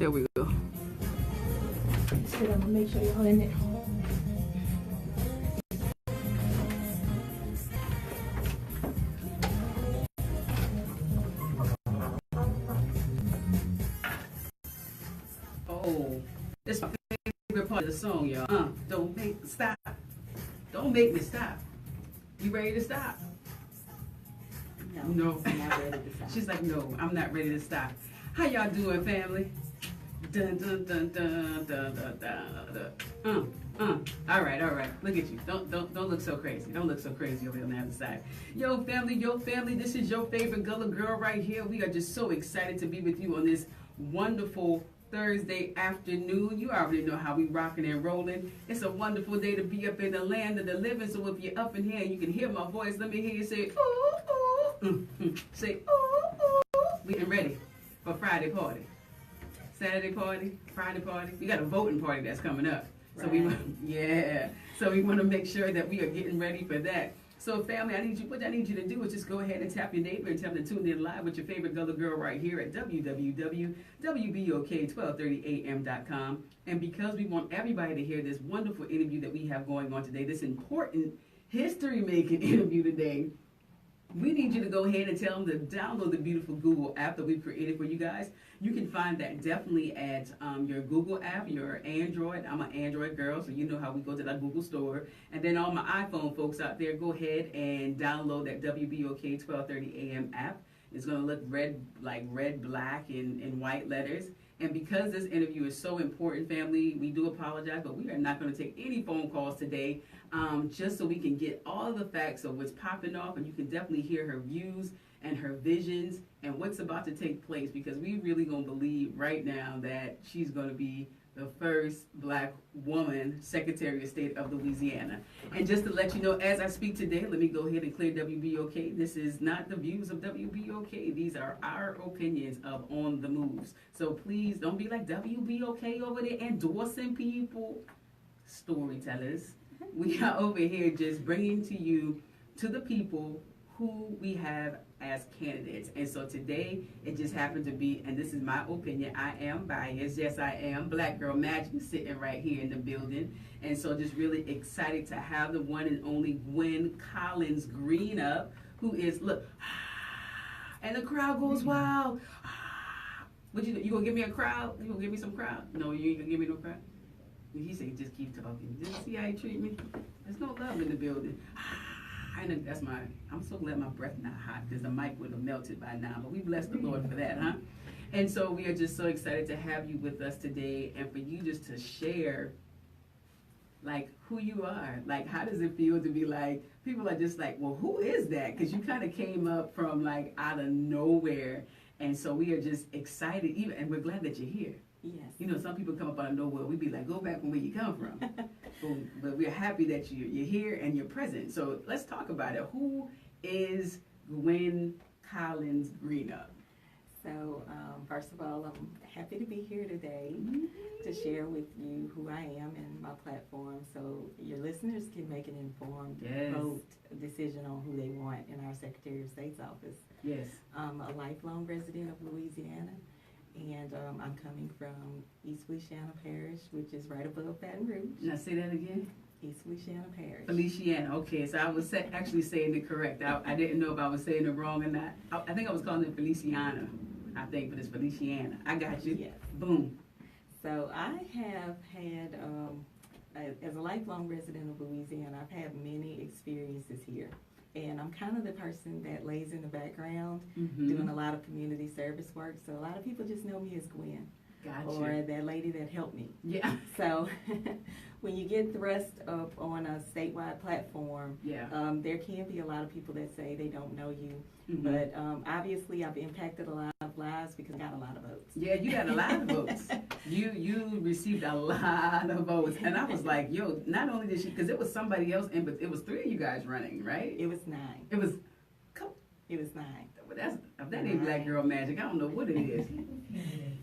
There we go. So I'm gonna make sure y'all in there. Oh, this is my favorite part of the song, y'all. Don't make me stop. Don't make me stop. You ready to stop? No, I'm not ready to stop. She's like, no, I'm not ready to stop. How y'all doing, family? Dun dun dun dun dun dun dun dun. All right. Look at you. Don't look so crazy. Don't look so crazy over on the other side. Yo, family. This is your favorite Gullah girl right here. We are just so excited to be with you on this wonderful Thursday afternoon. You already know how we rocking and rolling. It's a wonderful day to be up in the land of the living. So if you're up in here and you can hear my voice, let me hear you say, ooh, ooh. Say, ooh, ooh. We getting ready for Friday party. Saturday party, Friday party. We got a voting party that's coming up. So Right. So we want to make sure that we are getting ready for that. So family, what I need you to do is just go ahead and tap your neighbor and tell them to tune in live with your favorite Gullah girl right here at www.WBOK1230am.com. And because we want everybody to hear this wonderful interview that we have going on today, this important history-making interview today, we need you to go ahead and tell them to download the beautiful Google app that we've created for you guys. You can find that definitely at your Google app, your Android. I'm an Android girl, so you know how we go to that Google store. And then all my iPhone folks out there, go ahead and download that WBOK 1230 AM app. It's going to look red, black, and white letters. And because this interview is so important, family, we do apologize, but we are not going to take any phone calls today, just so we can get all the facts of what's popping off, and you can definitely hear her views and her visions and what's about to take place, because we really going to believe right now that she's going to be the first black woman Secretary of State of Louisiana. And just to let you know, as I speak today, let me go ahead and clear WBOK. This is not the views of WBOK. These are our opinions of On the Moves. So please don't be like WBOK over there endorsing people. Storytellers. We are over here just bringing to you, to the people, who we have as candidates. And so today, it just happened to be, and this is my opinion, I am biased. Yes, I am. Black Girl Magic sitting right here in the building. And so just really excited to have the one and only Gwen Collins-GreenUp, who is, look, and the crowd goes wild. What you gonna give me a crowd? You gonna give me some crowd? No, you ain't gonna give me no crowd? He said, just keep talking. Just see how he treat me? There's no love in the building. And that's I'm so glad my breath not hot, because the mic would have melted by now, but we bless the Lord for that, huh? And so we are just so excited to have you with us today, and for you just to share, like, who you are. Like, how does it feel to be like, people are just like, well, who is that? Because you kind of came up from, like, out of nowhere, and so we are just excited, and we're glad that you're here. Yes. You know, some people come up out of nowhere. We be like, go back from where you come from. But we're happy that you're here and you're present. So let's talk about it. Who is Gwen Collins-GreenUp? So, first of all, I'm happy to be here today to share with you who I am and my platform, so your listeners can make an informed vote decision on who they want in our Secretary of State's office. Yes. I'm a lifelong resident of Louisiana, and I'm coming from East Feliciana Parish, which is right above Baton Rouge. Now say that again. East Feliciana Parish. Feliciana, okay, so I was actually saying it correct. I didn't know if I was saying it wrong or not. I think I was calling it Feliciana, I think, but it's Feliciana. I got you. Yes. Boom. So I have had, as a lifelong resident of Louisiana, I've had many experiences here. And I'm kind of the person that lays in the background, doing a lot of community service work. So a lot of people just know me as Gwen. Gotcha. Or that lady that helped me. Yeah. So when you get thrust up on a statewide platform, there can be a lot of people that say they don't know you. But obviously I've impacted a lot of lives because I got a lot of votes. Yeah, you got a lot of votes. You received a lot of votes. And I was like, yo, not only did she, because it was somebody else, but it was 3 of you guys running, right? It was 9. It was 9. But if that ain't Black Girl Magic, I don't know what it is.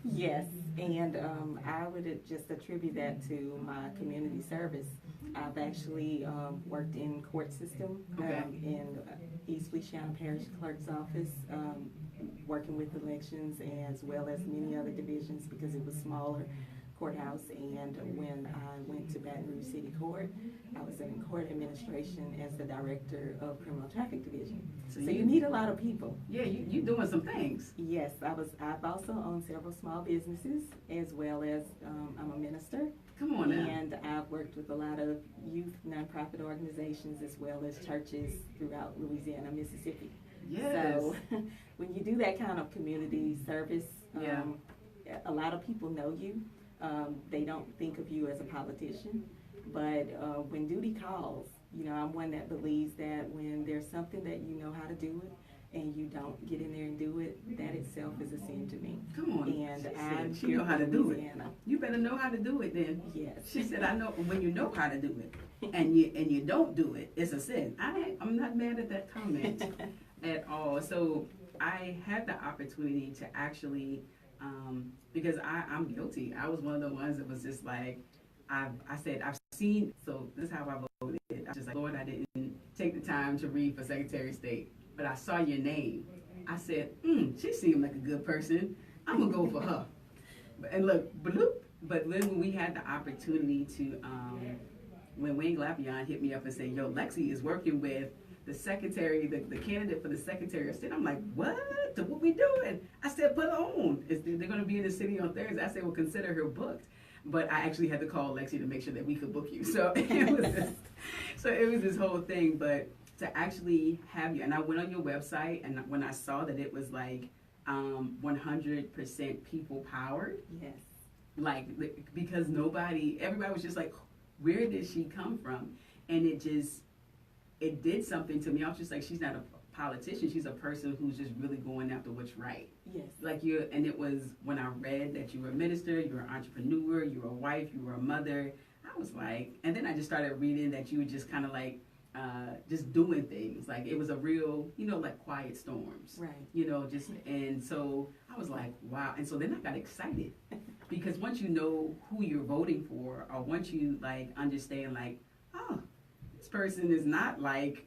Yes, and I would just attribute that to my community service. I've actually worked in court system in East Feliciana Parish Clerk's office, working with elections as well as many other divisions because it was smaller courthouse. And when I went to Baton Rouge City Court, I was in court administration as the director of criminal traffic division. So you meet a lot of people. Yeah, you doing some things. Yes, I've also owned several small businesses as well as I'm a minister. Come on now. And I've worked with a lot of youth nonprofit organizations as well as churches throughout Louisiana, Mississippi. Yes. So when you do that kind of community service, a lot of people know you. They don't think of you as a politician, but when duty calls, you know, I'm one that believes that when there's something that you know how to do it and you don't get in there and do it, that itself is a sin to me. Come on. And she know how to do it. You better know how to do it then. Yes. She said, I know when you know how to do it and you don't do it, it's a sin. I'm not mad at that comment at all. So I had the opportunity to actually, because I'm guilty. I was one of the ones that was just like, I said, I've seen, so this is how I voted. I was just like, Lord, I didn't take the time to read for Secretary of State, but I saw your name. I said, she seemed like a good person. I'm going to go for her. And look, bloop. But then when we had the opportunity to, when Wayne Glapion hit me up and said, yo, Lexi is working with the secretary, the candidate for the Secretary of State. I'm like, what? What we doing? I said, put her on. They're going to be in the city on Thursday. I said, well, consider her booked. But I actually had to call Lexi to make sure that we could book you. So it was this whole thing. But to actually have you, and I went on your website, and when I saw that it was like 100% people powered. Yes. Like, because everybody was just like, where did she come from? And it did something to me. I was just like, she's not a politician. She's a person who's just really going after what's right. Yes. Like and it was when I read that you were a minister, you were an entrepreneur, you were a wife, you were a mother. I was like, and then I just started reading that you were just kind of like, just doing things. Like it was a real, like quiet storms. Right. And so I was like, wow. And so then I got excited because once you know who you're voting for, or once you like understand like, oh, this person is not like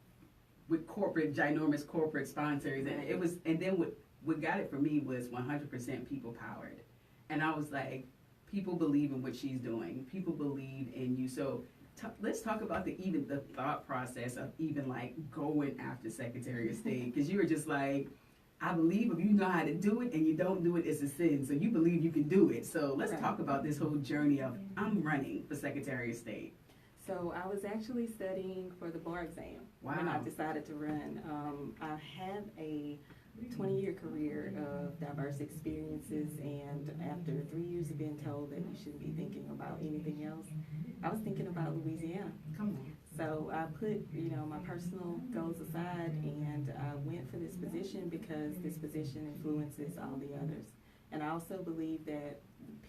with ginormous corporate sponsors. And and then what got it for me was 100% people powered. And I was like, people believe in what she's doing. People believe in you. So let's talk about the thought process of even like going after Secretary of State. Because you were just like, I believe if you know how to do it and you don't do it, it's a sin. So you believe you can do it. So let's talk about this whole journey of I'm running for Secretary of State. So I was actually studying for the bar exam when I decided to run. I had a 20-year career of diverse experiences, and after 3 years of being told that you shouldn't be thinking about anything else, I was thinking about Louisiana. Come on. So I put, my personal goals aside, and I went for this position because this position influences all the others. And I also believe that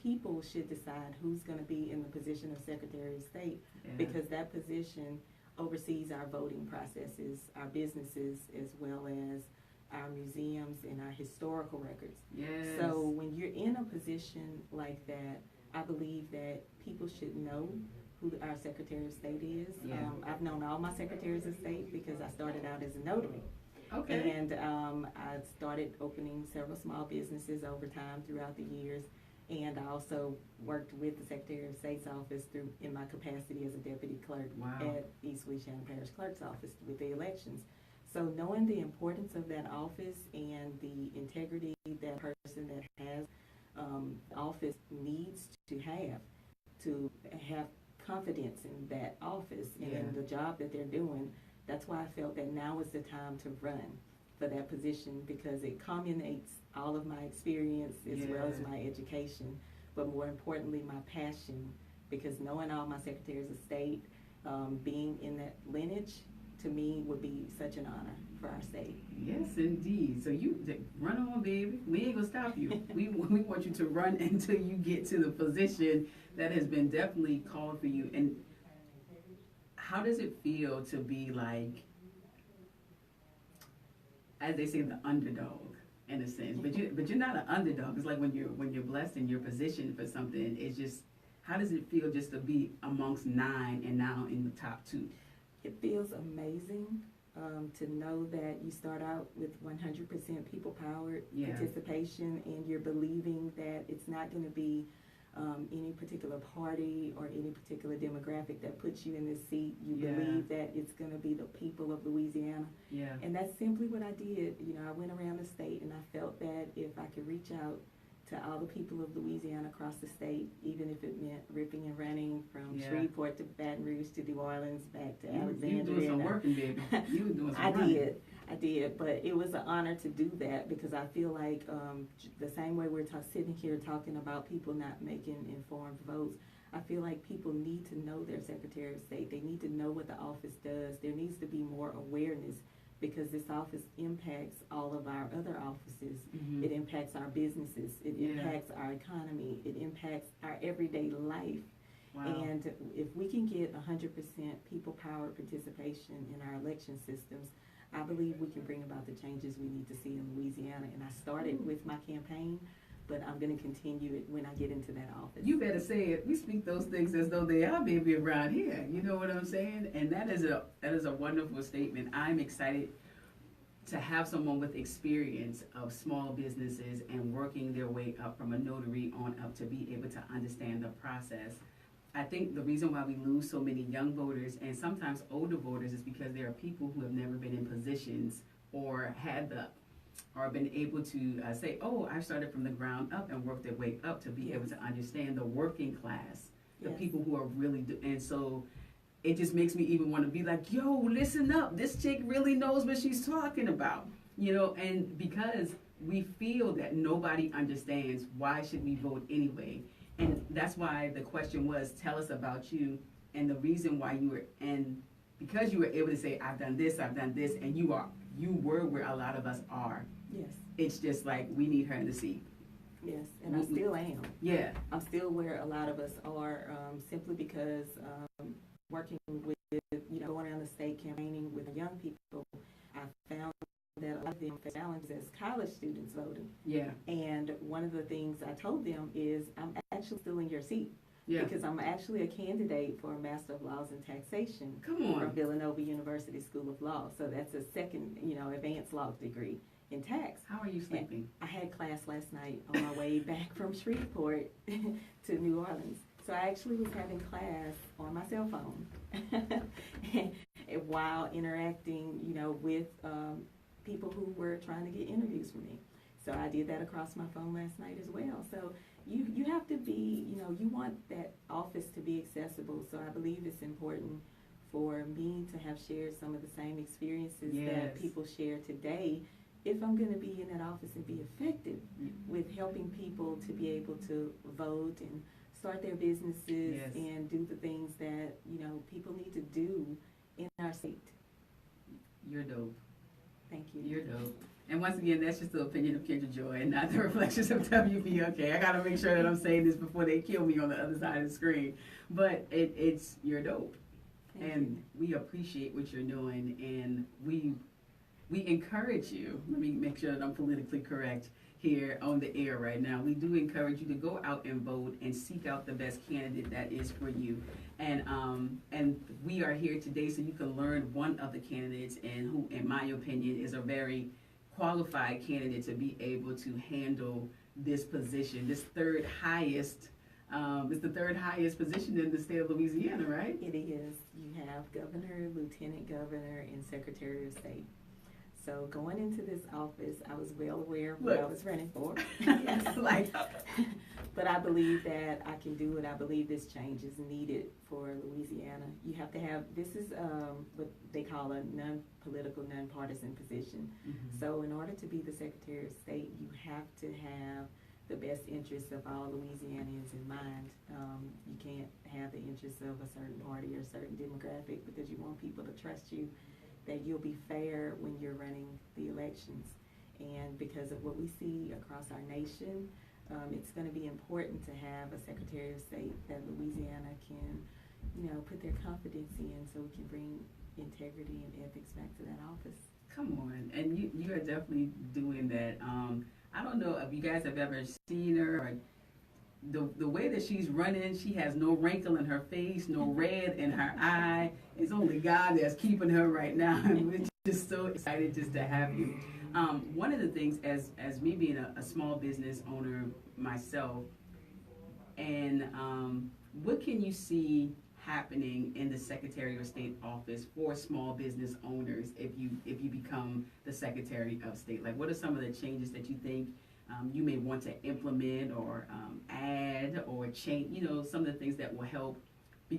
people should decide who's going to be in the position of Secretary of State, because that position oversees our voting processes, our businesses, as well as our museums and our historical records. Yes. So when you're in a position like that, I believe that people should know who our Secretary of State is. Yeah. I've known all my Secretaries of State because I started out as a notary. Okay. And I started opening several small businesses over time throughout the years. And I also worked with the Secretary of State's office in my capacity as a deputy clerk at East Louisiana Parish Clerk's office with the elections. So knowing the importance of that office and the integrity that person that has office needs to have confidence in that office and in the job that they're doing, that's why I felt that now is the time to run for that position, because it culminates all of my experience as well as my education, but more importantly, my passion, because knowing all my Secretaries of State, being in that lineage, to me would be such an honor for our state. Yes, indeed. So you run on, baby. We ain't gonna stop you. we want you to run until you get to the position that has been definitely called for you. And how does it feel to be like, as they say, the underdog in a sense? But you're not an underdog. It's like when you're blessed and you're positioned for something. It's just, how does it feel just to be amongst 9 and now in the top 2? It feels amazing to know that you start out with 100% people-powered Yeah. participation, and you're believing that it's not going to be any particular party or any particular demographic that puts you in this seat. You Yeah. believe that it's going to be the people of Louisiana. Yeah. And that's simply what I did. You know, I went around the state, and I felt that if I could reach out to all the people of Louisiana across the state, even if it meant ripping and running from Yeah. Shreveport to Baton Rouge to New Orleans, back to You Alexandria. doing some working, baby. You were doing some running. I did, but it was an honor to do that, because I feel like the same way we're sitting here talking about people not making informed votes, I feel like people need to know their Secretary of State. They need to know what the office does. There needs to be more awareness, because this office impacts all of our other offices. Mhm. It impacts our businesses. It Yeah. impacts our economy. It impacts our everyday life. Wow. And if we can get 100% people-powered participation in our election systems, I believe we can bring about the changes we need to see in Louisiana. And I started with my campaign, but I'm going to continue it when I get into that office. You better say it. We speak those things as though they are maybe around here. You know what I'm saying? And that is a wonderful statement. I'm excited to have someone with experience of small businesses and working their way up from a notary on up to be able to understand the process. I think the reason why we lose so many young voters and sometimes older voters is because there are people who have never been in positions or been able to say, oh, I started from the ground up and worked their way up to be able to understand the working class, the Yes. people who are really, and so it just makes me even want to be like, yo, listen up, this chick really knows what she's talking about, you know, and because we feel that nobody understands, why should we vote anyway? And that's why the question was, tell us about you and the reason why you were, and because you were able to say, I've done this, and you were where a lot of us are. Yes, It's just like, we need her in the seat. yes, and I still am. Yeah. I'm still where a lot of us are, simply because working with, going around the state campaigning with young people, I found that a lot of them face challenges as college students voting. Yeah. And one of the things I told them is, I'm actually still in your seat. Yeah. Because I'm actually a candidate for a Master of Laws in Taxation Come from on. Villanova University School of Law. So that's a second, advanced law degree in tax. How are you sleeping? I had class last night on my way back from Shreveport to New Orleans. So I actually was having class on my cell phone while interacting, with people who were trying to get interviews from me. So I did that across my phone last night as well. So you have to be, you want that office to be accessible. So I believe it's important for me to have shared some of the same experiences that Yes. people share today, if I'm going to be in that office and be effective with helping people to be able to vote and start their businesses Yes. and do the things that, people need to do in our state. You're dope. Thank you. You're dope. And once again, that's just the opinion of Kyndra Joi and not the reflections of WBOK. I gotta make sure that I'm saying this before they kill me on the other side of the screen. But it's you're dope. Thank And you. we appreciate what you're doing, and we encourage you. Let me make sure that I'm politically correct here on the air right now. We do encourage you to go out and vote and seek out the best candidate that is for you. And we are here today so you can learn one of the candidates, and who, in my opinion, is a very qualified candidate to be able to handle this position, this third highest. It's the third highest position in the state of Louisiana, right? It is. You have governor, lieutenant governor, and secretary of state. So going into this office, I was well aware of what I was running for. Yes. But I believe that I can do it. I believe this change is needed for Louisiana. You have to have, this is what they call a non-political, non-partisan position. Mm-hmm. So in order to be the Secretary of State, you have to have the best interests of all Louisianians in mind. You can't have the interests of a certain party or a certain demographic, because you want people to trust you, that you'll be fair when you're running the elections. And because of what we see across our nation, it's going to be important to have a Secretary of State that Louisiana can, put their confidence in, so we can bring integrity and ethics back to that office. Come on, and you are definitely doing that. I don't know if you guys have ever seen her, or the way that she's running. She has no wrinkle in her face, no red in her eye. It's only God that's keeping her right now. just so excited just to have you. One of the things, as me being a small business owner myself, and what can you see happening in the Secretary of State office for small business owners if you become the Secretary of State? Like, what are some of the changes that you think you may want to implement or add or change? You know, some of the things that will help.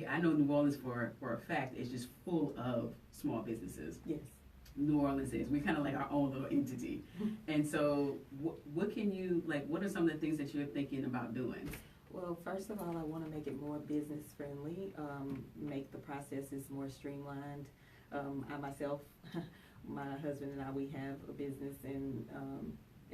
I know New Orleans for a fact is just full of small businesses. Yes. New Orleans is. We're kind of like our own little entity. And so what can you, like, what are some of the things that you're thinking about doing? Well, first of all, I want to make it more business friendly, make the processes more streamlined. I myself, my husband and I, we have a business and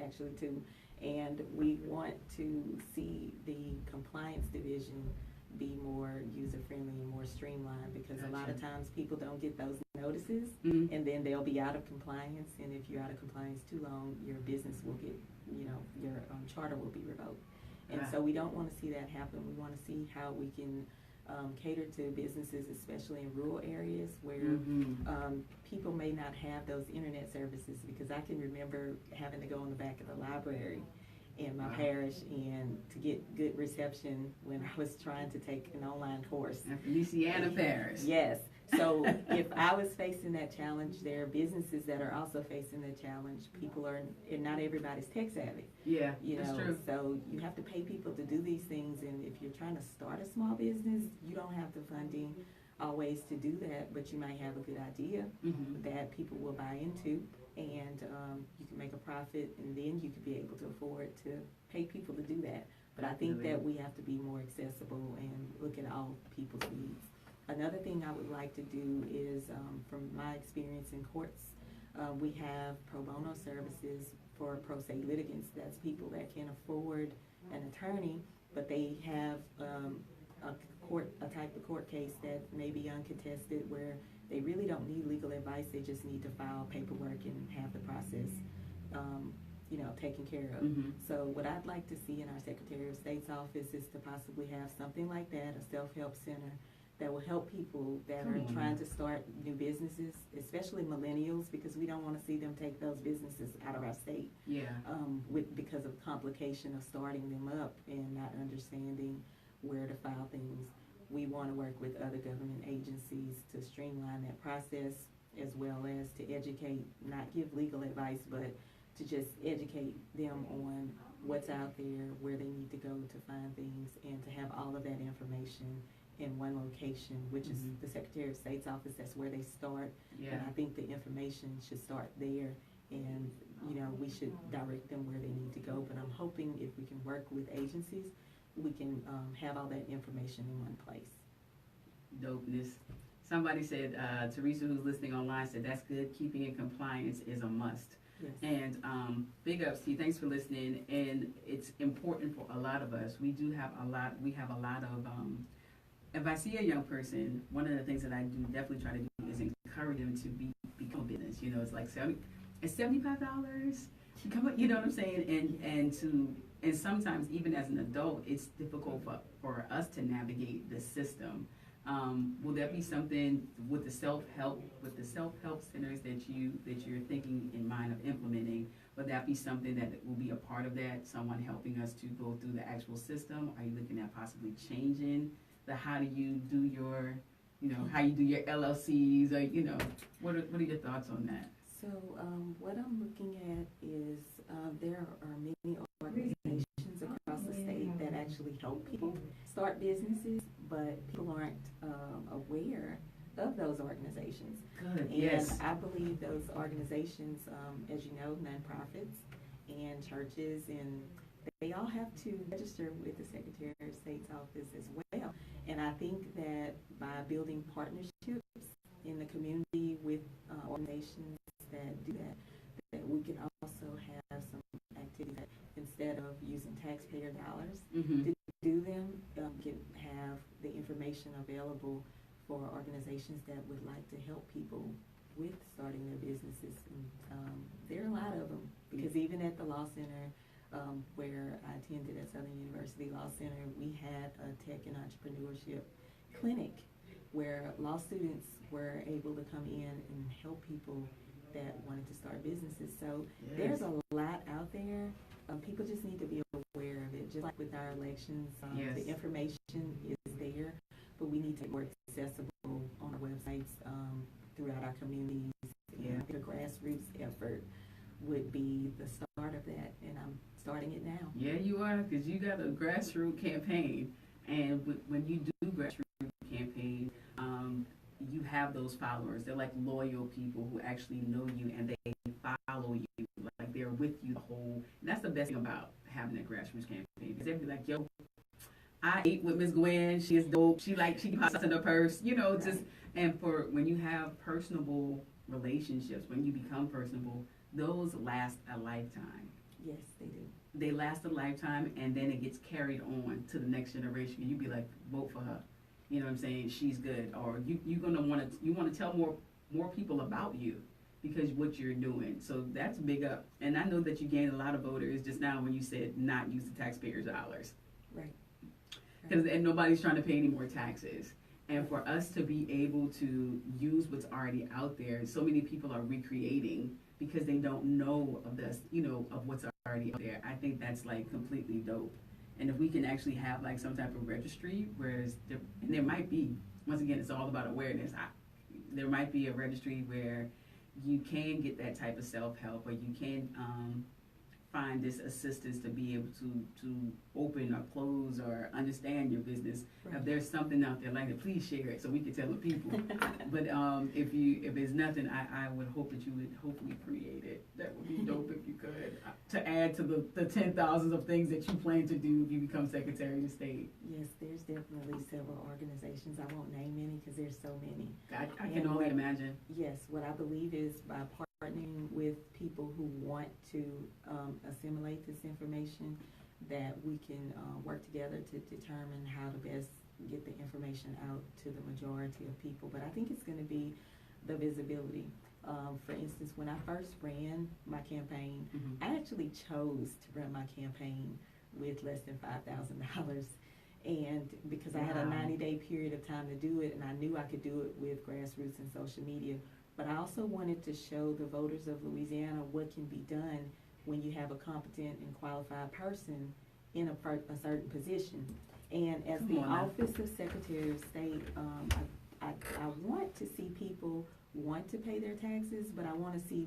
actually two, and we want to see the compliance division be more user-friendly and more streamlined, because Gotcha. A lot of times people don't get those notices, Mm-hmm. and then they'll be out of compliance, and if you're out of compliance too long, your business will get, your charter will be revoked. And so we don't want to see that happen. We want to see how we can cater to businesses, especially in rural areas where Mm-hmm. People may not have those internet services, because I can remember having to go in the back of the library in my parish and to get good reception when I was trying to take an online course. Louisiana Parish. Yes. So if I was facing that challenge, there are businesses that are also facing the challenge. People are, and not everybody's tech savvy. Yeah, that's true. So you have to pay people to do these things, and if you're trying to start a small business, you don't have the funding always to do that, but you might have a good idea Mm-hmm. that people will buy into, and you can make a profit, and then you could be able to afford to pay people to do that. But I think that we have to be more accessible and look at all people's needs. Another thing I would like to do is, from my experience in courts, we have pro bono services for pro se litigants. That's people that can afford an attorney, but they have a type of court case that may be uncontested, where they really don't need legal advice. They just need to file paperwork and have the process, taken care of. Mm-hmm. So what I'd like to see in our Secretary of State's office is to possibly have something like that, a self-help center that will help people that are trying to start new businesses, especially millennials, because we don't want to see them take those businesses out of our state. Yeah. Because of complication of starting them up and not understanding where to file things. We want to work with other government agencies to streamline that process, as well as to educate, not give legal advice, but to just educate them on what's out there, where they need to go to find things, and to have all of that information in one location, which is the Secretary of State's office. That's where they start. Yeah. And I think the information should start there, and we should direct them where they need to go. But I'm hoping if we can work with agencies, we can have all that information in one place. Dopeness. Somebody said, Teresa, who's listening online, said that's good. Keeping in compliance is a must. Yes. And big ups to you. Thanks for listening. And it's important for a lot of us. We have a lot of, if I see a young person, one of the things that I do definitely try to do is encourage them to become a business. It's like it's $75. Come on, you know what I'm saying? And sometimes even as an adult, it's difficult for us to navigate the system. Will there be something with the self-help centers that you're thinking in mind of implementing? Would that be something that will be a part of that? Someone helping us to go through the actual system? Are you looking at possibly changing how do you do your LLCs, or what are your thoughts on that? So what I'm looking at is there are many organizations across the state that actually help people start businesses, but people aren't aware of those organizations. Good. And Yes. I believe those organizations, as you know, nonprofits and churches, and they all have to register with the Secretary of State's office as well. And I think that by building partnerships in the community with organizations that do that we can also have some activities that, instead of using taxpayer dollars to do them, can have the information available for organizations that would like to help people with starting their businesses. And there are a lot of them, because even at the Law Center, where I attended at Southern University Law Center, we had a tech and entrepreneurship clinic where law students were able to come in and help people that wanted to start businesses. So Yes. there's a lot out there. People just need to be aware of it. Just like with our elections, Yes. the information is there, but we need to make it more accessible on our websites, throughout our communities. Yeah. And the grassroots effort would be the start of that, and I'm starting it now. Yeah, you are, because you got a grassroots campaign, and when you do grassroots campaign, you have those followers. They're like loyal people who actually know you and they follow you, like they're with you the whole. And that's the best thing about having a grassroots campaign, because they'll be like, yo, I ate with Miss Gwen. She is dope. She pops in her purse, just. And for when you have personable relationships, when you become personable, those last a lifetime. Yes, they do. They last a lifetime, and then it gets carried on to the next generation. And you be like, vote for her. You know what I'm saying? She's good. Or you're gonna want to tell more people about you because what you're doing. So that's big up. And I know that you gained a lot of voters just now when you said not use the taxpayers' dollars. Right. And nobody's trying to pay any more taxes. And for us to be able to use what's already out there, so many people are recreating because they don't know of this, of what's already out there. I think that's like completely dope. And if we can actually have like some type of registry, and there might be, once again, it's all about awareness. There might be a registry where you can get that type of self-help, or you can find this assistance to be able to open or close or understand your business. Right. If there's something out there like that, please share it so we can tell the people. But if there's nothing, I would hope that you would hopefully create it. That would be dope if you could, to add to the 10,000s of things that you plan to do if you become Secretary of State. Yes, there's definitely several organizations. I won't name any because there's so many. I can only imagine. Yes, what I believe is by partnering with people who want to assimilate this information, that we can work together to determine how to best get the information out to the majority of people. But I think it's going to be the visibility. For instance, when I first ran my campaign, I actually chose to run my campaign with less than $5,000. And because I had a 90-day period of time to do it, and I knew I could do it with grassroots and social media. But I also wanted to show the voters of Louisiana what can be done when you have a competent and qualified person in a certain position. And as the Office of Secretary of State, I want to see people want to pay their taxes, but I want to see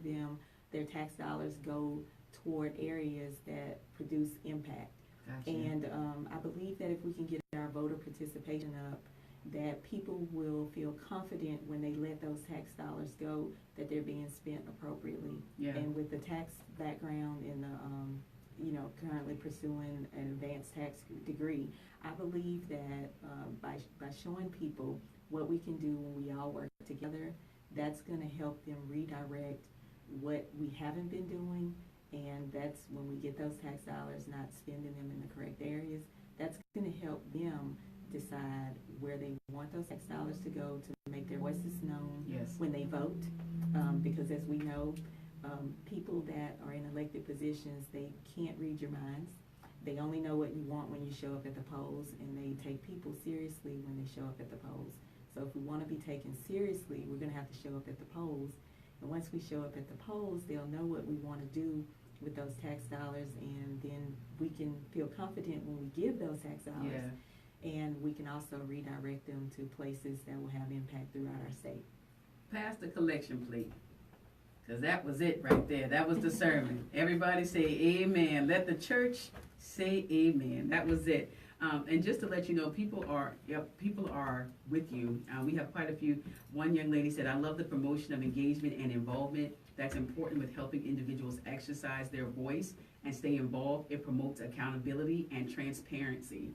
their tax dollars go toward areas that produce impact. Gotcha. And I believe that if we can get our voter participation up, that people will feel confident when they let those tax dollars go, that they're being spent appropriately. Yeah. And with the tax background and currently pursuing an advanced tax degree, I believe that by showing people what we can do when we all work together, that's going to help them redirect what we haven't been doing. And that's when we get those tax dollars, not spending them in the correct areas, that's going to help them decide where they want those tax dollars to go to make their voices known when they vote. Because as we know, people that are in elected positions, they can't read your minds. They only know what you want when you show up at the polls, and they take people seriously when they show up at the polls. So if we want to be taken seriously, we're going to have to show up at the polls. And once we show up at the polls, they'll know what we want to do with those tax dollars, and then we can feel confident when we give those tax dollars. Yeah. And we can also redirect them to places that will have impact throughout our state. Pass the collection plate. Because that was it right there. That was the sermon. Everybody say amen. Let the church say amen. That was it. And just to let you know, people are with you. We have quite a few. One young lady said, I love the promotion of engagement and involvement. That's important with helping individuals exercise their voice and stay involved. It promotes accountability and transparency.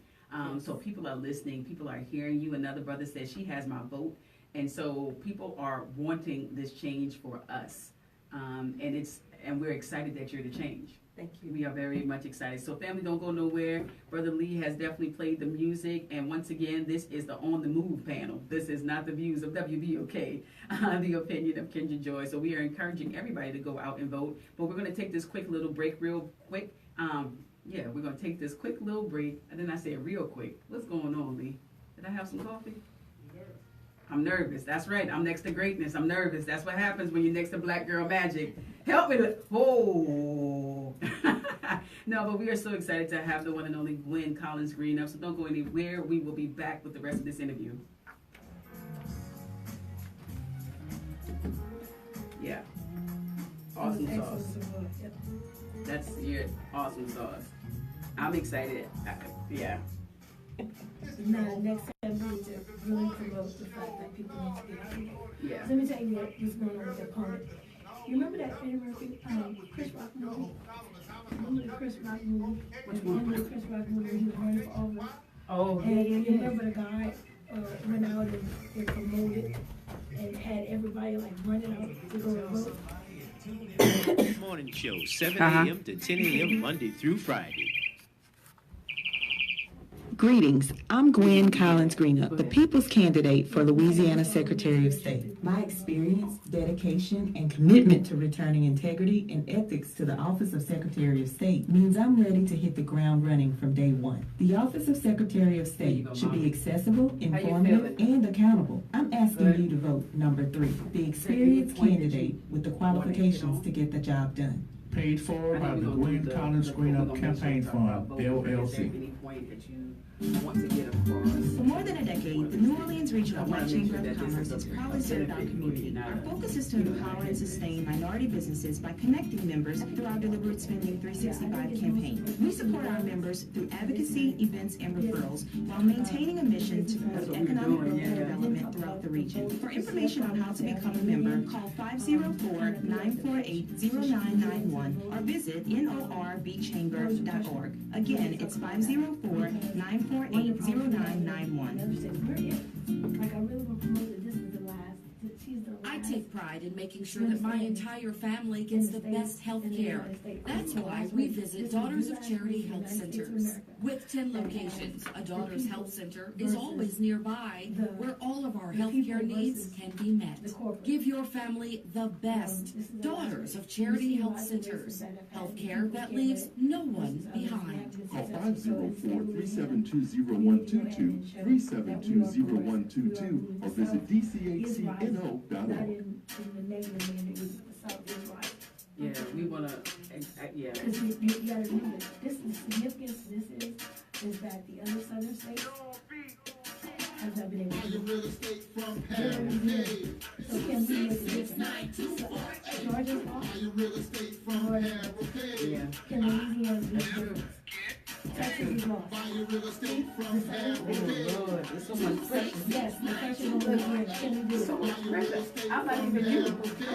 So people are listening. People are hearing you. Another brother said, she has my vote. And so people are wanting this change for us. And we're excited that you're the change. Thank you. We are very much excited. So family, don't go nowhere. Brother Lee has definitely played the music. And once again, this is the On the Move panel. This is not the views of WBOK, the opinion of Kyndra Joi. So we are encouraging everybody to go out and vote. But we're going to take this quick little break real quick. We're going to take this quick little break. And then I said real quick. What's going on, Lee? Did I have some coffee? I'm nervous. That's right. I'm next to greatness. I'm nervous. That's what happens when you're next to Black Girl Magic. Help me to, oh. No, but we are so excited to have the one and only Gwen Collins-GreenUp. So don't go anywhere. We will be back with the rest of this interview. Yeah. Awesome sauce. That's your awesome sauce. I'm excited. Yeah. Now, next time we need to really promote the fact that people need to get out here. Yeah. Let me tell you what's going on with the opponent. You remember that Eddie Murphy, Chris Rock movie? Remember the Chris Rock movie? Which one? The Chris Rock movie where he was running for office. Oh, And you remember the guy went out and promoted and had everybody like running out to go vote? Morning show, 7 a.m. to 10 a.m. Monday through Friday. Greetings, I'm Gwen Collins-GreenUp, the people's candidate for Louisiana Secretary of State. My experience, dedication, and commitment to returning integrity and ethics to the Office of Secretary of State means I'm ready to hit the ground running from day one. The Office of Secretary of State should be accessible, informative, and accountable. I'm asking you to vote number 3, the experienced candidate with the qualifications to get the job done. Paid for by the Gwen Collins-GreenUp Campaign Fund, LLC. Want to get across. For more than a decade, the New Orleans Regional Black Chamber of Commerce has proudly served our community. Our focus is to empower and sustain minority businesses by connecting members through our Deliberate Spending 365 campaign. We support our members through advocacy, events, and referrals while maintaining a mission to promote economic growth and development throughout the region. For information on how to become a member, call 504-948-0991 or visit norbchamber.org. Again, it's 504-948-0991. Like, I really want to promote that this is the last. She's the last. I take pride in making sure that my entire family gets the best health care. That's why we visit Daughters of Charity Health Centers. With 10 locations, a Daughters Health Center is always nearby where all of our health care needs can be met. Give your family the best. Daughters of Charity Health Centers. Health care that leaves no one behind. Call 504-372-0122, 372-0122, or visit dchcno.org. Yeah, we want to, yeah. Because you got to remember, this is significance. This is that the other southern states have not been able to do. So can we make a difference? Georgia's law, Yeah. can Louisiana do That's it? true. Texas is lost. Oh, Lord, there's so much pressure. Yes, the pressure on Louisiana. Can we do So it? much pressure. I'm not even you. I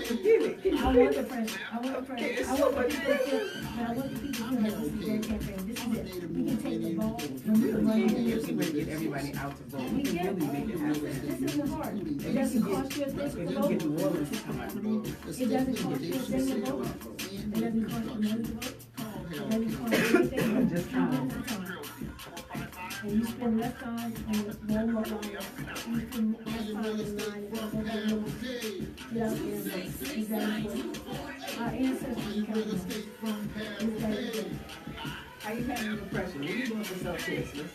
can feel it. I want the pressure. I want the pressure. I want the people to feel, but I want the people to feel like this is their campaign. This is it. We can take the ball and we can run it. We're going to get everybody out to vote. We can really make it happen. This isn't hard. It doesn't cost you a thing If to we vote. get New Orleans to come out to vote. It doesn't cost you a thing to vote. It doesn't cost you money to vote. It doesn't cost you anything. Just time. And you spend less time on the Walmart line. You spend less time in line and get out there and vote. It's that important. Our ancestors counted on it. It's that important. How you handling the pressure? What are you doing for self-care, sis?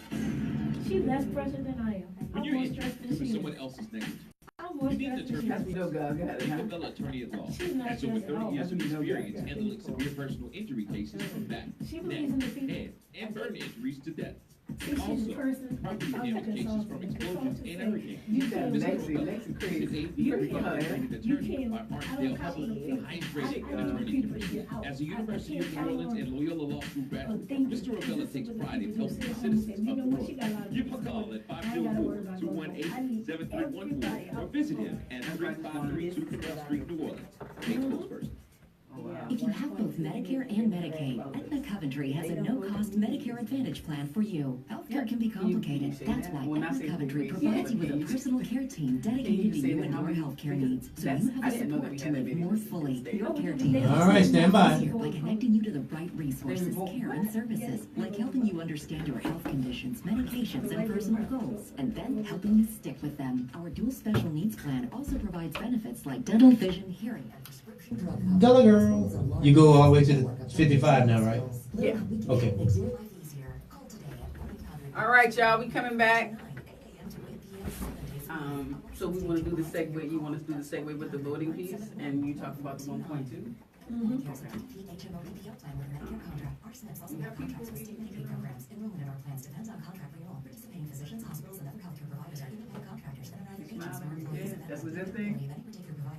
She's less pressure than I am. I'm more stressed than she is. Someone else's name. I'm more stressed than she That's is. no go. Go ahead. He's a fellow attorney at law. She's not Has over stressed at 30 all. years of experience handling severe personal injury cases from back, She neck, believes in the people. head, and burn injuries to death. See, she's Also, the person. property I'm damage the cases from consultant. explosions and hurricanes. You got can't- Mr. Lexi Rubella Lexi is crazy. a You very her. appointed You attorney can't, by I Archdale don't copy Hudson, the the people. highest I rated want attorney in people the to get country. out. As a University I of New can't Orleans and Loyola Law School graduate, thank you. Mr. Rubella takes This is pride in what helping people say. citizens You of know the what? She got a lot world. of Give him a people call going. at I ain't gotta worry about going. I need 504-218-7314 or visit him at 3532 Canal Street, New Orleans. Take those first. If you have both Medicare and Medicaid, Aetna Coventry has a no-cost Medicare Advantage plan for you. Healthcare can be complicated. That's why Aetna Coventry provides you with a personal care team dedicated to you and your healthcare needs, so you have the support to live more fully. Your care team All right, stand by. is here by connecting you to the right resources, care, and services, like helping you understand your health conditions, medications, and personal goals, and then helping you stick with them. Our dual special needs plan also provides benefits like dental, vision, hearing, and prescription drug coverage. Dollar girl. You go all the way to the 55 now, right? Yeah. Okay. All right, y'all. We coming back. So we want to do the segue. You want us to do the segue with the voting piece, and you talk about the 1.2. Yeah, that's a good thing.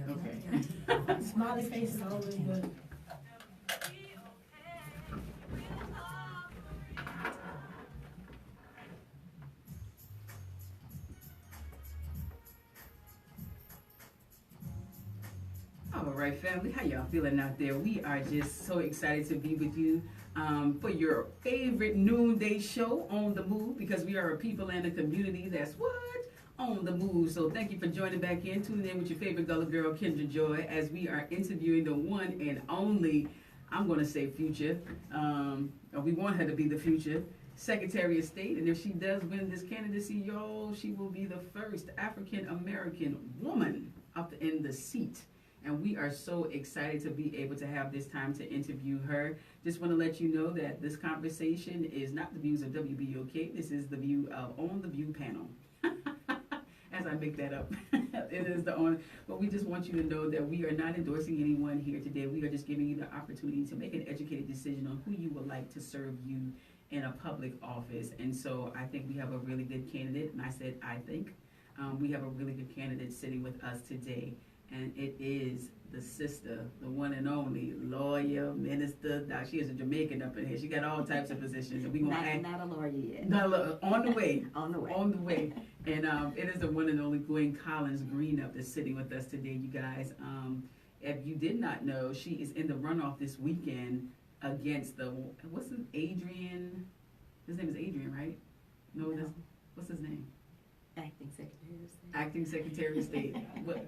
Okay. Smiley face is always good. All right, family, how y'all feeling out there? We are just so excited to be with you for your favorite noonday show, On the Move, because we are a people and a community that's on the move. So thank you for joining back in, tuning in with your favorite Gullah girl, Kyndra Joi, as we are interviewing the one and only, I'm going to say future, or we want her to be the future, Secretary of State. And if she does win this candidacy, y'all, she will be the first African-American woman up in the seat. And we are so excited to be able to have this time to interview her. Just want to let you know that this conversation is not the views of WBOK. This is the view of On the View panel. As I make that up, it is the on. But we just want you to know that we are not endorsing anyone here today. We are just giving you the opportunity to make an educated decision on who you would like to serve you in a public office. And so I think we have a really good candidate. And I said, I think we have a really good candidate sitting with us today. And it is the sister, the one and only lawyer, minister, doc. She is a Jamaican up in here. She got all types of positions. And we gonna not a lawyer yet. On the way. On the way. On the way. And it is the one and only Gwen Collins-GreenUp that's sitting with us today, you guys. If you did not know, she is in the runoff this weekend against Adrian? His name is Adrian, right? No. What's his name? Acting Secretary of State. Acting Secretary of State.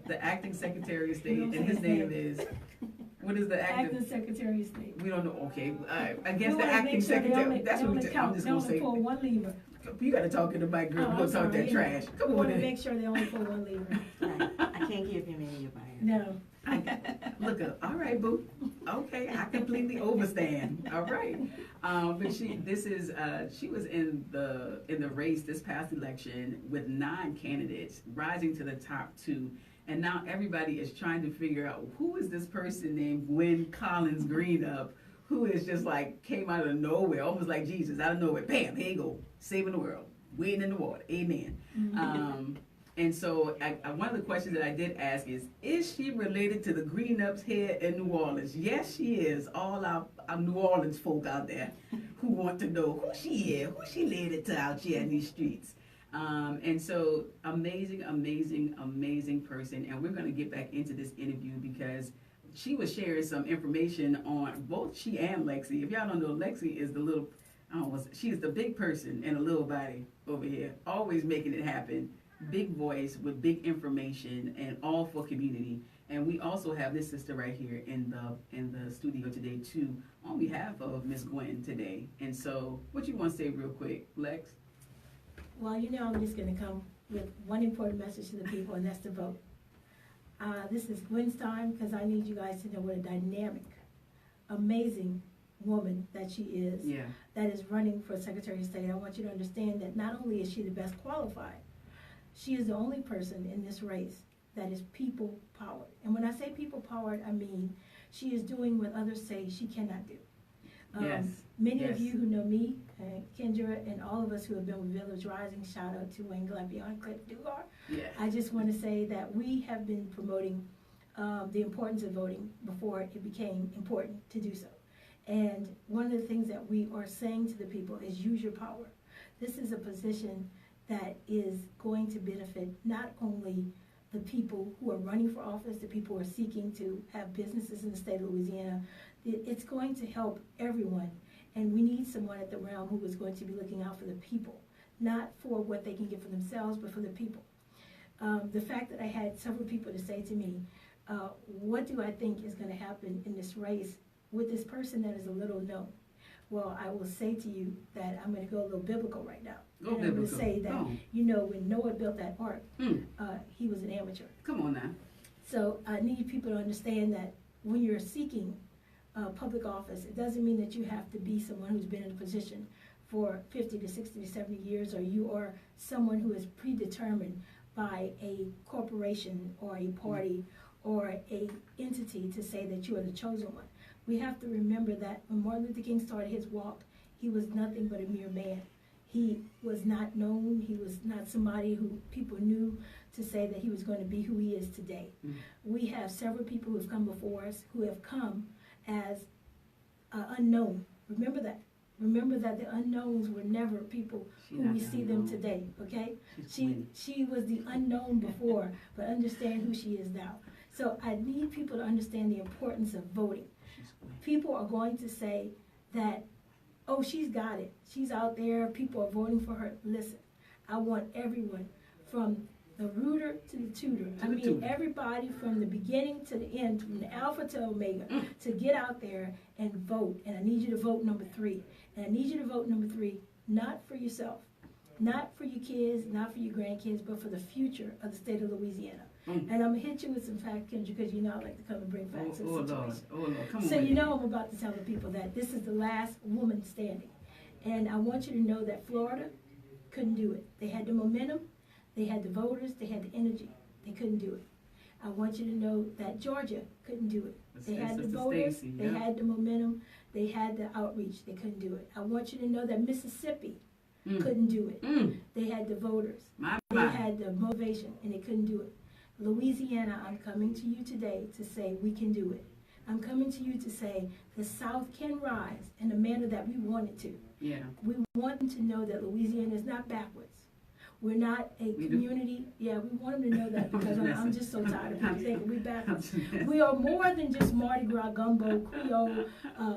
The Acting Secretary of State, and his name is, what is the Acting Secretary of State. We don't know, okay. Against the Acting Secretary. That's what I'm just going to say. Pull one lever. You got to talk to the mic, girl. We'll talk that trash. Come on. We want to make sure they only pull one lever. I can't give him any advice. No. Look up. All right, boo. Okay, I completely overstand. All right. But she was in the race this past election with 9 candidates, rising to the top 2. And now everybody is trying to figure out who is this person named Gwen Collins-GreenUp, who is just like came out of nowhere, almost like Jesus, out of nowhere. Bam, here you go, saving the world, wading in the water. Amen. Mm-hmm. And so one of the questions that I did ask is she related to the GreenUps here in New Orleans? Yes, she is. All our New Orleans folk out there who want to know who she is, who she related to out here in these streets. And so amazing, amazing, amazing person. And we're going to get back into this interview because she was sharing some information on both she and Lexi. If y'all don't know, Lexi is she is the big person in a little body over here, always making it happen. Big voice with big information and all for community. And we also have this sister right here in the studio today too, on behalf of Miss Gwen today. And so what you want to say real quick, Lex? Well, I'm just going to come with one important message to the people, and that's to vote. This is Gwen's time because I need you guys to know what a dynamic, amazing woman that she is, that is running for Secretary of State. I want you to understand that not only is she the best qualified, she is the only person in this race that is people-powered. And when I say people-powered, I mean she is doing what others say she cannot do. Many of you who know me, Kyndra, and all of us who have been with Village Rising, shout out to Wayne Glampion, Cliff Dugar. I just want to say that we have been promoting the importance of voting before it became important to do so. And one of the things that we are saying to the people is use your power. This is a position that is going to benefit not only the people who are running for office, the people who are seeking to have businesses in the state of Louisiana. It's going to help everyone. And we need someone at the realm who is going to be looking out for the people, not for what they can get for themselves, but for the people. The fact that I had several people to say to me, what do I think is going to happen in this race with this person that is a little known? Well, I will say to you that I'm going to go a little biblical right now. I'm going to say that, when Noah built that ark, he was an amateur. Come on now. So I need people to understand that when you're seeking public office, it doesn't mean that you have to be someone who's been in a position for 50 to 60 to 70 years, or you are someone who is predetermined by a corporation or a party or a entity to say that you are the chosen one. We have to remember that when Martin Luther King started his walk, he was nothing but a mere man. He was not known. He was not somebody who people knew to say that he was going to be who he is today. We have several people who have come before us who have come as unknown. Remember that. Remember that the unknowns were never people who we see them today, okay? She was the unknown before, but understand who she is now. So I need people to understand the importance of voting. People are going to say that, oh, she's got it. She's out there. People are voting for her. Listen, I want everyone from the rooter to the tutor. I mean, everybody from the beginning to the end, from the alpha to omega, to get out there and vote. And I need you to vote number 3. And I need you to vote number 3, not for yourself, not for your kids, not for your grandkids, but for the future of the state of Louisiana. And I'm going to hit you with some facts, Kyndra, because you know I like to come and bring facts to the situation. Lord, come on. So you know I'm about to tell the people that this is the last woman standing. And I want you to know that Florida couldn't do it. They had the momentum, they had the voters, they had the energy. They couldn't do it. I want you to know that Georgia couldn't do it. They had the voters, they had the momentum, they had the outreach, they couldn't do it. I want you to know that Mississippi couldn't do it. They had the voters, they had the motivation, and they couldn't do it. Louisiana, I'm coming to you today to say we can do it. I'm coming to you to say the South can rise in the manner that we want it to. Yeah. We want them to know that Louisiana is not backwards. We're not a community. Yeah, we want them to know that because I'm just so tired of people thinking we're backwards. We are more than just Mardi Gras, gumbo, Creole,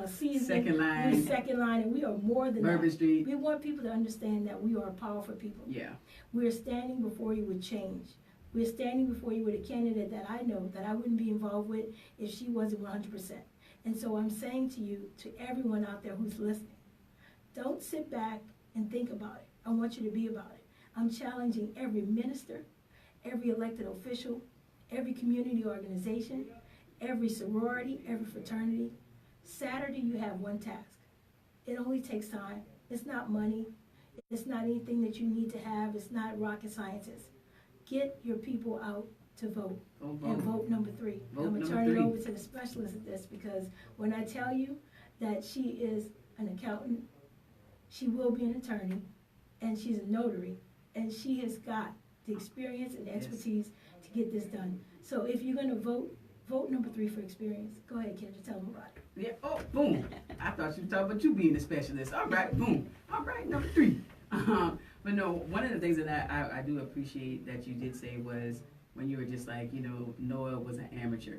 season. Second line. We're second line, and we are more than Bourbon that. Street. We want people to understand that we are powerful people. Yeah. We're standing before you with change. We're standing before you with a candidate that I know that I wouldn't be involved with if she wasn't 100%. And so I'm saying to you, to everyone out there who's listening, don't sit back and think about it. I want you to be about it. I'm challenging every minister, every elected official, every community organization, every sorority, every fraternity. Saturday, you have one task. It only takes time. It's not money. It's not anything that you need to have. It's not rocket sciences. Get your people out to vote. And vote number 3. I'm going to turn it over to the specialist of this because when I tell you that she is an accountant, she will be an attorney, and she's a notary, and she has got the experience and expertise to get this done. So if you're going to vote, vote number 3 for experience. Go ahead, Kyndra, tell them about it. Yeah. Oh, boom. I thought you were talking about you being a specialist. All right, boom. All right, number 3. But no, one of the things that I do appreciate that you did say was when you were just like, you know, Noah was an amateur.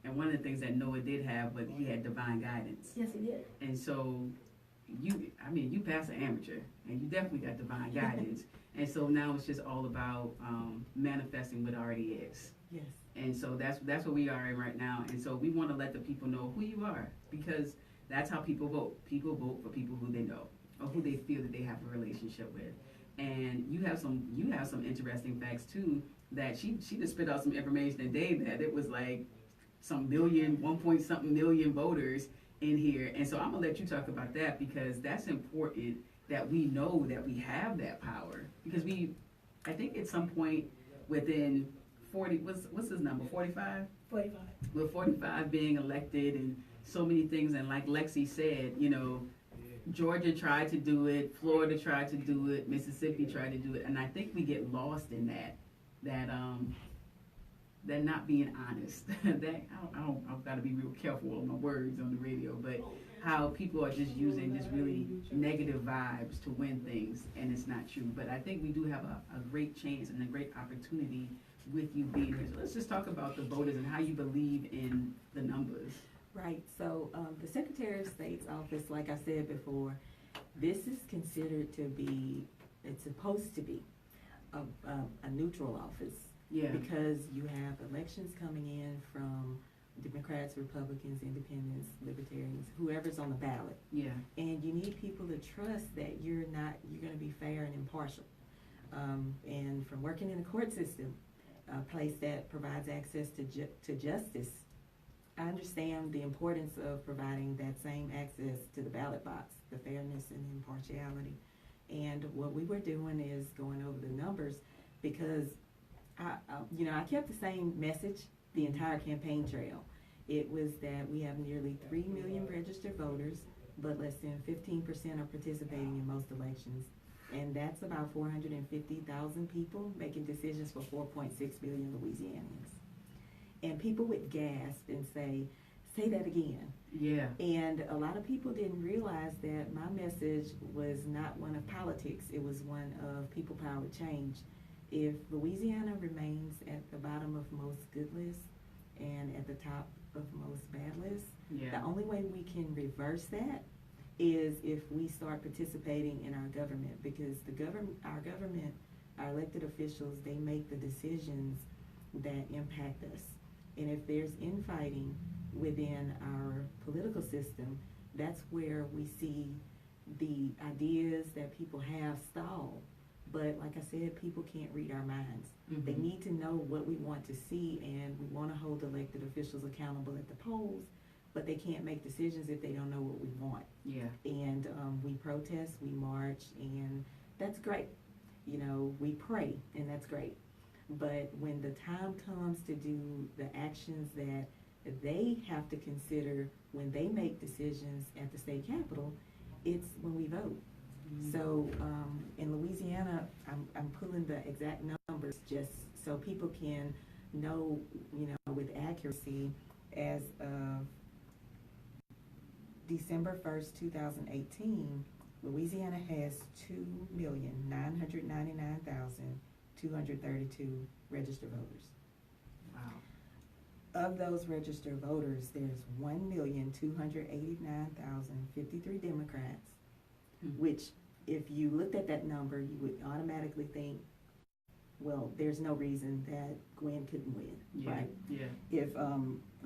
And one of the things that Noah did have was he had divine guidance. Yes, he did. And so you passed an amateur, and you definitely got divine guidance. And so now it's just all about manifesting what already is. Yes. And so that's where we are in right now. And so we want to let the people know who you are, because that's how people vote. People vote for people who they know or who they feel that they have a relationship with. And you have some interesting facts too, that she just spit out some information today that it was like some 1-point-something million voters in here. And so I'm gonna let you talk about that, because that's important that we know that we have that power, because I think at some point within 40, what's his number, 45? 45. With 45 being elected and so many things, and like Lexi said, you know, Georgia tried to do it, Florida tried to do it, Mississippi tried to do it, and I think we get lost in that not being honest. I've got to be real careful with my words on the radio, but how people are just using just really negative vibes to win things, and it's not true. But I think we do have a great chance and a great opportunity with you being here. So let's just talk about the voters and how you believe in the numbers. Right. So the Secretary of State's office, like I said before, this is considered to be, it's supposed to be a neutral office. Yeah. Because you have elections coming in from Democrats, Republicans, Independents, Libertarians, whoever's on the ballot. Yeah. And you need people to trust that you're going to be fair and impartial. And from working in the court system, a place that provides access to justice, I understand the importance of providing that same access to the ballot box, the fairness and impartiality. And what we were doing is going over the numbers, because I kept the same message the entire campaign trail. It was that we have nearly 3 million registered voters, but less than 15% are participating in most elections. And that's about 450,000 people making decisions for 4.6 million Louisianians. And people would gasp and say that again. Yeah. And a lot of people didn't realize that my message was not one of politics. It was one of people-powered change. If Louisiana remains at the bottom of most good lists and at the top of most bad lists, the only way we can reverse that is if we start participating in our government, because our elected officials, they make the decisions that impact us. And if there's infighting within our political system, that's where we see the ideas that people have stall. But like I said, people can't read our minds. Mm-hmm. They need to know what we want to see, and we want to hold elected officials accountable at the polls, but they can't make decisions if they don't know what we want. Yeah. And we protest, we march, and that's great. We pray, and that's great. But when the time comes to do the actions that they have to consider when they make decisions at the state capitol, it's when we vote. So in Louisiana, I'm pulling the exact numbers just so people can know, with accuracy. As of December 1st, 2018, Louisiana has 2,999,232 registered voters. Wow. Of those registered voters, there's 1,289,053 Democrats, which, if you looked at that number, you would automatically think, well, there's no reason that Gwen couldn't win, right? Yeah. If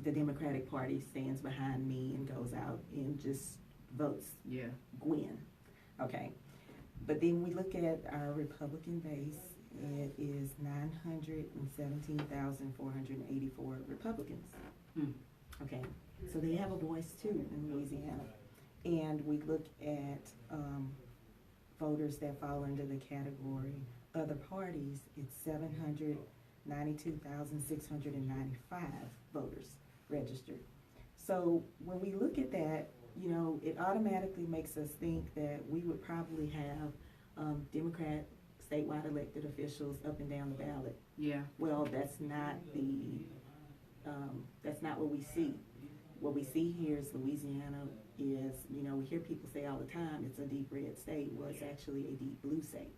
the Democratic Party stands behind me and goes out and just votes Gwen, okay. But then we look at our Republican base, it is 917,484 Republicans. Okay, so they have a voice too in Louisiana. And we look at voters that fall under the category other parties, it's 792,695 voters registered. So when we look at that, it automatically makes us think that we would probably have Democrat statewide elected officials up and down the ballot. Yeah. Well, that's not what we see. What we see here is Louisiana is, we hear people say all the time, it's a deep red state. Well, it's actually a deep blue state.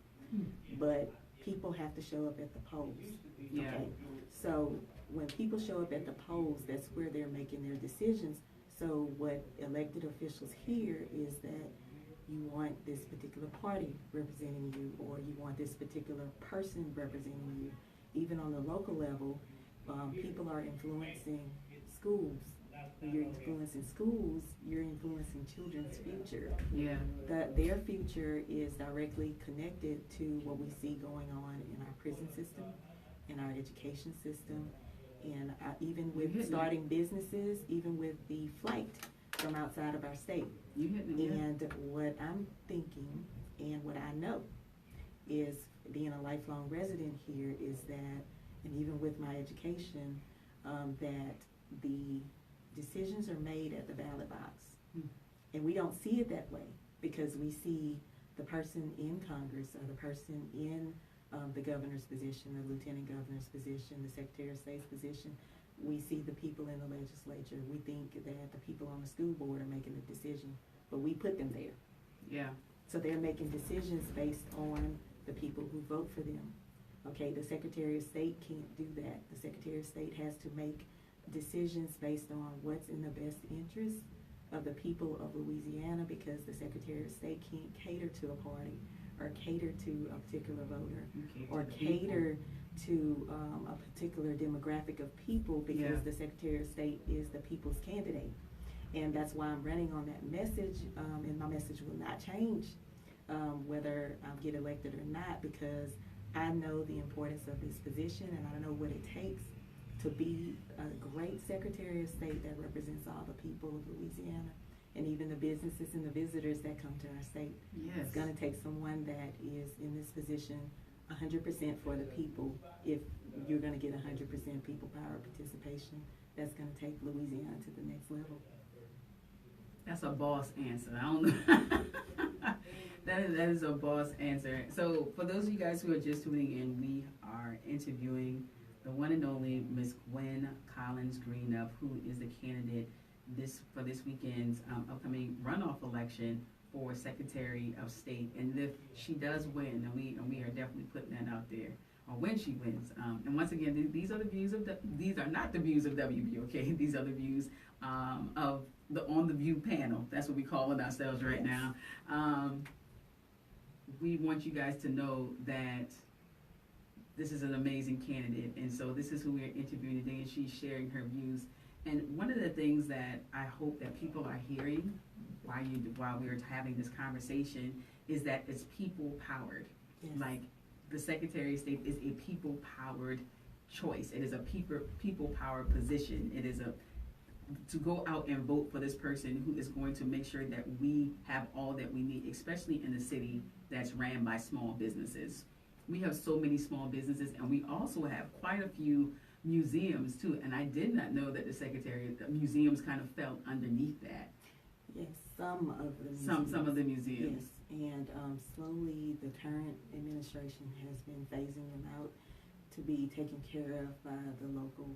But people have to show up at the polls. Yeah. Okay. So when people show up at the polls, that's where they're making their decisions. So what elected officials hear is that you want this particular party representing you, or you want this particular person representing you. Even on the local level, people are influencing schools. When you're influencing schools, you're influencing children's future. Yeah. Their future is directly connected to what we see going on in our prison system, in our education system, and even with starting businesses, even with the flight from outside of our state. And what I'm thinking and what I know is, being a lifelong resident here, is that, and even with my education, that the decisions are made at the ballot box. And we don't see it that way, because we see the person in Congress, or the person in the governor's position, the lieutenant governor's position, the secretary of state's position. We see the people in the legislature. We think that the people on the school board are making the decision, but we put them there. Yeah. So they're making decisions based on the people who vote for them. Okay, the Secretary of State can't do that. The Secretary of State has to make decisions based on what's in the best interest of the people of Louisiana, because the Secretary of State can't cater to a party, or cater to a particular voter, or cater to a particular demographic of people, because the Secretary of State is the people's candidate. And that's why I'm running on that message, and my message will not change whether I get elected or not, because I know the importance of this position, and I know what it takes to be a great Secretary of State that represents all the people of Louisiana, and even the businesses and the visitors that come to our state. Yes. It's going to take someone that is in this position 100% for the people. If you're going to get 100% people power participation, that's going to take Louisiana to the next level. That's a boss answer. I don't know. that is a boss answer. So for those of you guys who are just tuning in, we are interviewing the one and only Miss Gwen Collins-GreenUp, who is the candidate for this weekend's upcoming runoff election for Secretary of State. And if she does win, and we are definitely putting that out there, or when she wins. And once again, these are the views of these are not the views of WBOK. These are the views of the On the View panel. That's what we're calling ourselves right now. We want you guys to know that this is an amazing candidate, and so this is who we're interviewing today, and she's sharing her views. And one of the things that I hope that people are hearing while we're having this conversation is that it's people powered. Yes. Like the Secretary of State is a people powered choice. It is a people powered position. It is to go out and vote for this person who is going to make sure that we have all that we need, especially in a city that's ran by small businesses. We have so many small businesses, and we also have quite a few museums too. And I did not know that the museums kind of fell underneath that. Yes, some of the museums. Some of the museums. Yes, and slowly the current administration has been phasing them out to be taken care of by the local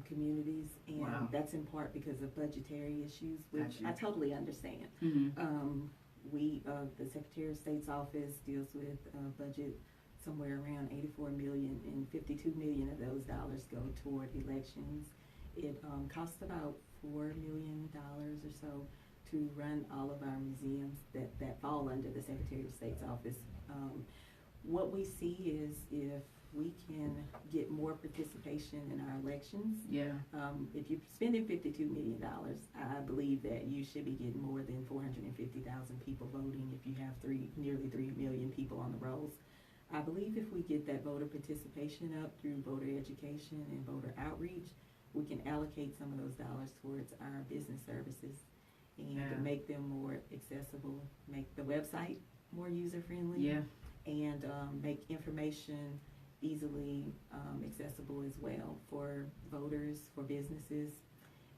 communities, and wow. That's in part because of budgetary issues, which Gotcha. I totally understand. Mm-hmm. The Secretary of State's office deals with budget somewhere around $84 million, and $52 million of those dollars go toward elections. It costs about $4 million or so to run all of our museums that fall under the Secretary of State's office. What we see is if we can get more participation in our elections. Yeah. If you're spending $52 million, I believe that you should be getting more than 450,000 people voting if you have nearly 3 million people on the rolls. I believe if we get that voter participation up through voter education and voter outreach, we can allocate some of those dollars towards our business services and make them more accessible, make the website more user-friendly, and make information easily accessible as well for voters, for businesses,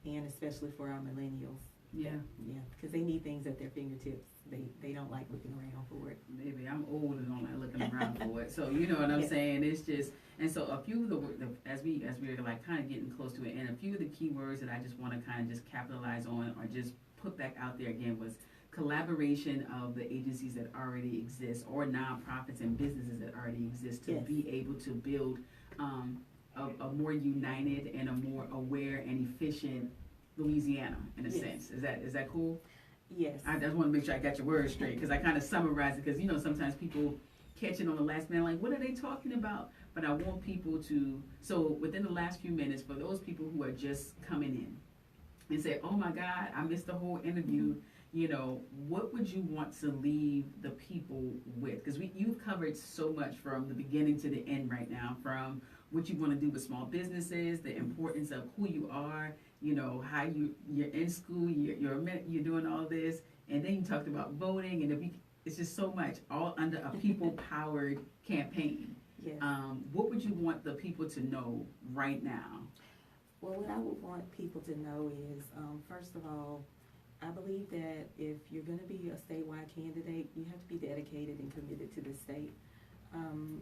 and especially for our millennials. Yeah, because they need things at their fingertips. They don't like looking around for it. Maybe I'm old and don't like looking around for it. So you know what I'm saying? It's just, and so a few of as we're like kind of getting close to it, and a few of the key words that I just want to kind of just capitalize on or just put back out there again was collaboration of the agencies that already exist, or nonprofits and businesses that already exist, to be able to build a more united and a more aware and efficient Louisiana in a sense. Is that cool? Yes. I just want to make sure I got your words straight, because I kind of summarize it, because you know sometimes people catch it on the last minute, like what are they talking about? But I want people to, so within the last few minutes, for those people who are just coming in and say, oh my God, I missed the whole interview, you know, what would you want to leave the people with? Because you've covered so much from the beginning to the end right now, from what you want to do with small businesses, the importance of who you are, you know, how you're in school, you're doing all this, and then you talked about voting, and it's just so much, all under a people-powered campaign. Yes. What would you want the people to know right now? Well, what I would want people to know is, first of all, I believe that if you're going to be a statewide candidate, you have to be dedicated and committed to the state. I'm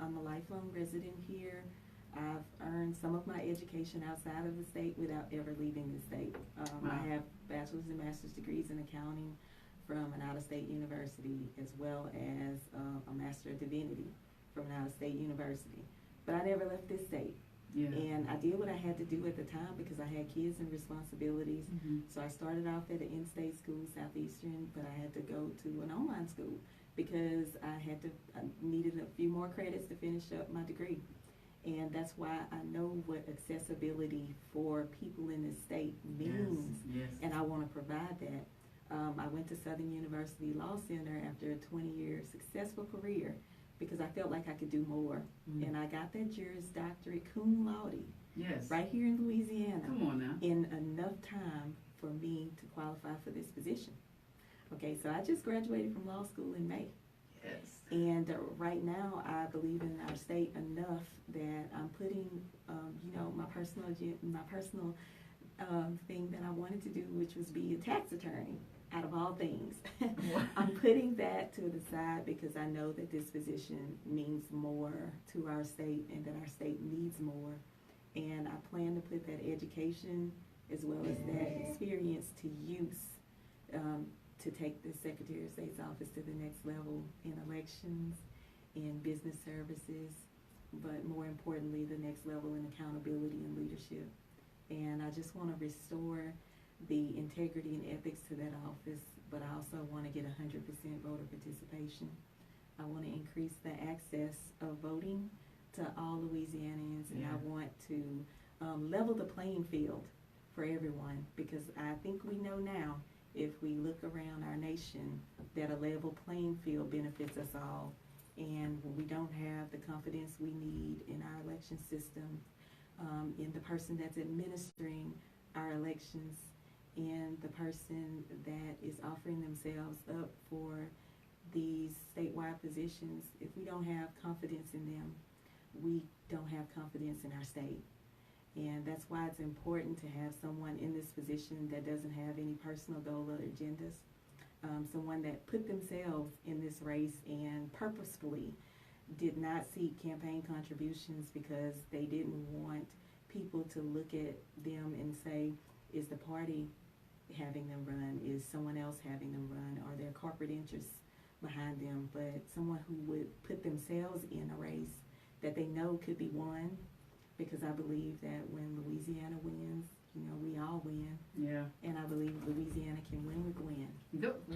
a lifelong resident here. I've earned some of my education outside of the state without ever leaving the state. I have bachelor's and master's degrees in accounting from an out-of-state university, as well as a master of divinity from an out-of-state university. But I never left this state. Yeah. And I did what I had to do at the time because I had kids and responsibilities. Mm-hmm. So I started off at an in-state school, Southeastern, but I had to go to an online school because I needed a few more credits to finish up my degree. And that's why I know what accessibility for people in this state means. Yes. And I want to provide that. I went to Southern University Law Center after a 20-year successful career because I felt like I could do more. Mm-hmm. And I got that Juris Doctorate cum laude right here in Louisiana. Come on now. In enough time for me to qualify for this position. Okay, so I just graduated from law school in May. Yes. And right now, I believe in our state enough that I'm putting, my personal thing that I wanted to do, which was be a tax attorney, out of all things. I'm putting that to the side because I know that this position means more to our state and that our state needs more. And I plan to put that education as well as that experience to use to take the Secretary of State's office to the next level in elections, in business services, but more importantly, the next level in accountability and leadership. And I just want to restore the integrity and ethics to that office, but I also want to get 100% voter participation. I want to increase the access of voting to all Louisianians, and I want to level the playing field for everyone, because I think we know now, if we look around our nation, that a level playing field benefits us all. And when we don't have the confidence we need in our election system, in the person that's administering our elections, and the person that is offering themselves up for these statewide positions, if we don't have confidence in them, we don't have confidence in our state. And that's why it's important to have someone in this position that doesn't have any personal goal or agendas, someone that put themselves in this race and purposefully did not seek campaign contributions because they didn't want people to look at them and say, is the party having them run, is someone else having them run, are there corporate interests behind them, but someone who would put themselves in a race that they know could be won. Because I believe that when Louisiana wins, we all win. Yeah. And I believe Louisiana can win with Gwen.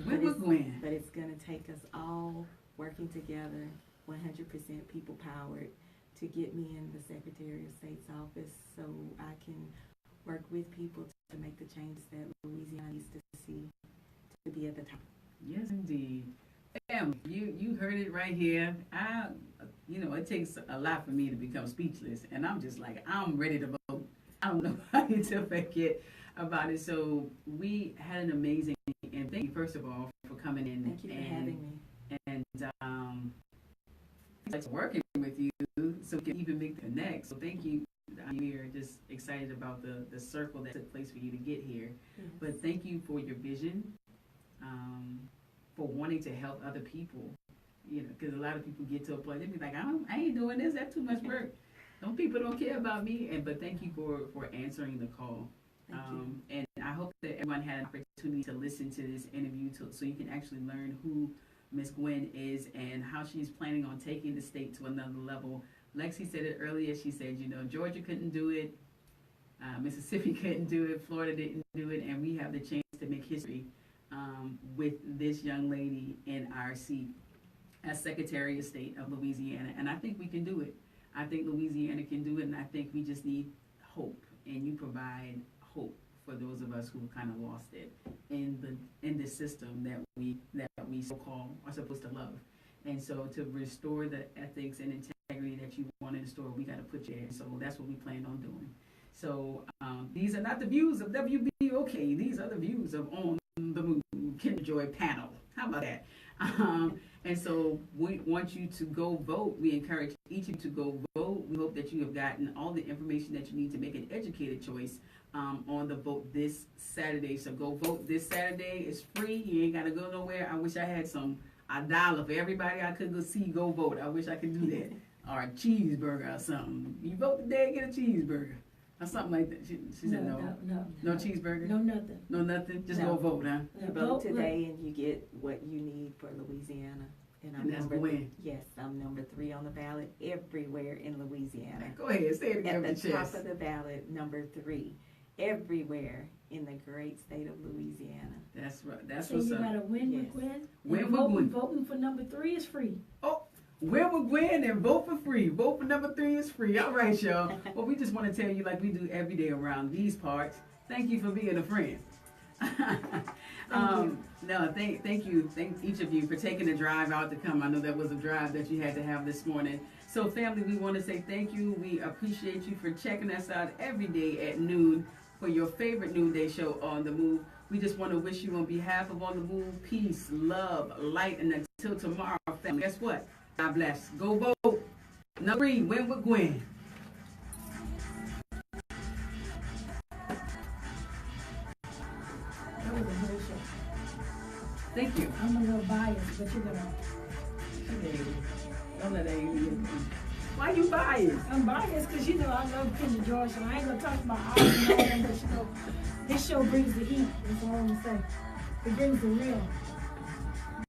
Win with Gwen. But it's going to take us all working together, 100% people powered, to get me in the Secretary of State's office so I can work with people to make the changes that Louisiana needs to see to be at the top. Yes, indeed. Family, you heard it right here. It takes a lot for me to become speechless, and I'm just like, I'm ready to vote. I don't know how to tell back yet about it. So we had an amazing, and thank you first of all for coming in. Thank you for having me. And like working with you, so we can even make the connect. So thank you. We're just excited about the circle that took place for you to get here. Yes. But thank you for your vision. For wanting to help other people, because a lot of people get to a point, they be like, I ain't doing this, that's too much work. People don't care about me. But thank you for answering the call. And I hope that everyone had an opportunity to listen to this interview so you can actually learn who Miss Gwen is and how she's planning on taking the state to another level. Lexi said it earlier. She said, Georgia couldn't do it, Mississippi couldn't do it, Florida didn't do it, and we have the chance to make history with this young lady in our seat as Secretary of State of Louisiana. And I think we can do it. I think Louisiana can do it, and I think we just need hope. And you provide hope for those of us who kind of lost it in the system that we so-called are supposed to love. And so to restore the ethics and integrity that you want to restore, we got to put you there. So that's what we plan on doing. So these are not the views of WBOK. These are the views of On the Move, Kyndra Joi panel. How about that? And so we want you to go vote. We encourage each of you to go vote. We hope that you have gotten all the information that you need to make an educated choice on the vote this Saturday. So go vote this Saturday. It's free. You ain't got to go nowhere. I wish I had $1 for everybody I could go vote. I wish I could do that. Or a cheeseburger or something. You vote today, get a cheeseburger. Or something like that. She said no. No cheeseburger? No nothing. No nothing? Just go vote, huh? You vote today and you get what you need for Louisiana. And that's Gwen. Yes, I'm number 3 on the ballot everywhere in Louisiana. Go ahead, say it again. At the top of the ballot, number 3, everywhere in the great state of Louisiana. That's right. That's so what's up. So you gotta win with Gwen? Win with Gwen. Voting for number 3 is free. Oh, win with Gwen and vote for free. Vote for number 3 is free. All right, y'all. Well, we just want to tell you, like we do every day around these parts, thank you for being a friend. Thank you. Thank each of you for taking the drive out to come. I know that was a drive that you had to have this morning. So family, we want to say thank you. We appreciate you for checking us out every day at noon for your favorite noonday show On the Move. We just want to wish you on behalf of On the Move, peace, love, light, and until tomorrow, family. Guess what? God bless. Go vote. Number 3, win with Gwen. That was a whole show. Thank you. I'm a little biased, but you're gonna. Don't let that even. Why you biased? I'm biased because you know I love Kyndra Joi, and I ain't gonna talk about all and all them, but you know, this show brings the heat. That's all I'm gonna say. It brings the real.